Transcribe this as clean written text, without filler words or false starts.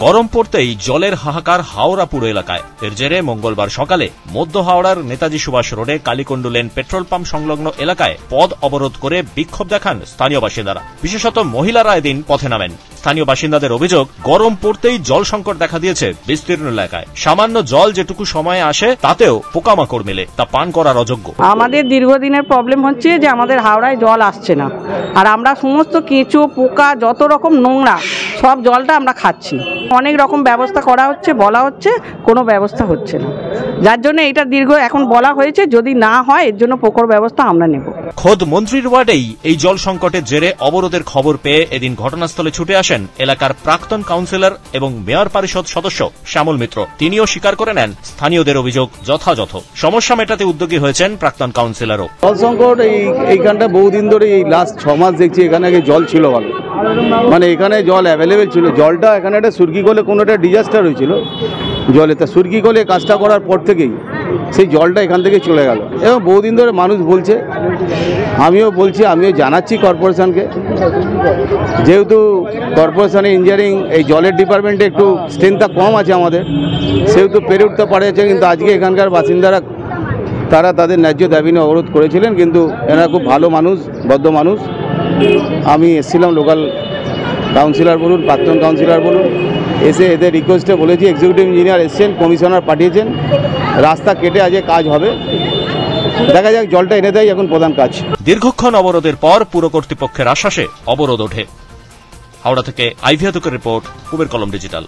গরম পড়তেই জলের হাহাকার হাওড়া পুরো এলাকায়। এর জেরে মঙ্গলবার সকালে মধ্য হাওড়ার নেতাজি সুভাষ রোডে কালীকুণ্ডু লেন পেট্রোল পাম্প সংলগ্ন এলাকায় পথ অবরোধ করে বিক্ষোভ দেখান স্থানীয় বাসিন্দারা। বিশেষত মহিলারা এদিন পথে নামেন। স্থানীয় বাসিন্দাদের অভিযোগ, গরম পড়তেই জল সংকট দেখা দিয়েছে বিস্তীর্ণ এলাকায়। সামান্য জল যেটুকু সময়ে আসে তাতেও পোকামাকড় মেলে, তা পান করার অযোগ্য। আমাদের দীর্ঘদিনের প্রবলেম হচ্ছে যে আমাদের হাওড়ায় জল আসছে না, আর আমরা সমস্ত কেঁচো পোকা যত রকম নোংরা সব জলটা আমরা খাচ্ছি। অনেক রকম ব্যবস্থা করা হচ্ছে, বলা হচ্ছে, কোনো ব্যবস্থা হচ্ছে না, যার জন্য এটা দীর্ঘ এখন বলা হয়েছে, যদি না হয় এর জন্য প্রখর ব্যবস্থা আমরা নেব। খোদ মন্ত্রীর ওয়ার্ডেই এই জল সংকটের জেরে অবরোধের খবর পেয়ে এদিন ঘটনাস্থলে ছুটে আসেন এলাকার প্রাক্তন কাউন্সিলর এবং মেয়র পরিষদ সদস্য শ্যামল মিত্র। তিনিও স্বীকার করে নেন স্থানীয়দের অভিযোগ যথাযথ। সমস্যা মেটাতে উদ্যোগী হয়েছেন প্রাক্তন কাউন্সিলরও। জল সংকট এইখানটা বহুদিন ধরে, এই লাস্ট 6 মাস দেখছি এখানে আগে জল ছিল ভালো, মানে এখানে জল অ্যাভেলেবেল ছিল। জলটা এখানে একটা সুরকি কলে কোনো একটা ডিজাস্টার হয়েছিল জলে, তা সুরকি কলে কাজটা করার পর থেকেই সেই জলটা এখান থেকে চলে গেল। এবং বহুদিন ধরে মানুষ বলছে, আমিও বলছি, আমিও জানাচ্ছি কর্পোরেশনকে, যেহেতু কর্পোরেশনে ইঞ্জিনিয়ারিং এই জলের ডিপার্টমেন্টে একটু স্ট্রেংথটা কম আছে আমাদের, সেহেতু পেরে উঠতে পারেছে। কিন্তু আজকে এখানকার বাসিন্দারা তারা তাদের ন্যায্য দাবি নিয়ে অবরোধ করেছিলেন, কিন্তু এনারা খুব ভালো মানুষ, ভদ্র মানুষ। আমি এসেছিলাম, লোকাল কাউন্সিলর বলুন, প্রাক্তন কাউন্সিলর বলুন, এসে এদের রিকোয়েস্টে বলেছি, এক্সিকিউটিভ ইঞ্জিনিয়ার এসছেন, কমিশনার পাঠিয়েছেন, রাস্তা কেটে আজকে কাজ হবে। দেখা যাক, জলটা এনে দেয় এখন প্রধান কাজ। দীর্ঘক্ষণ অবরোধের পর পুর কর্তৃপক্ষের আশ্বাসে অবরোধ ওঠে। হাওড়া থেকে আইভিয়াতুকের রিপোর্ট, কুবের কলম ডিজিটাল।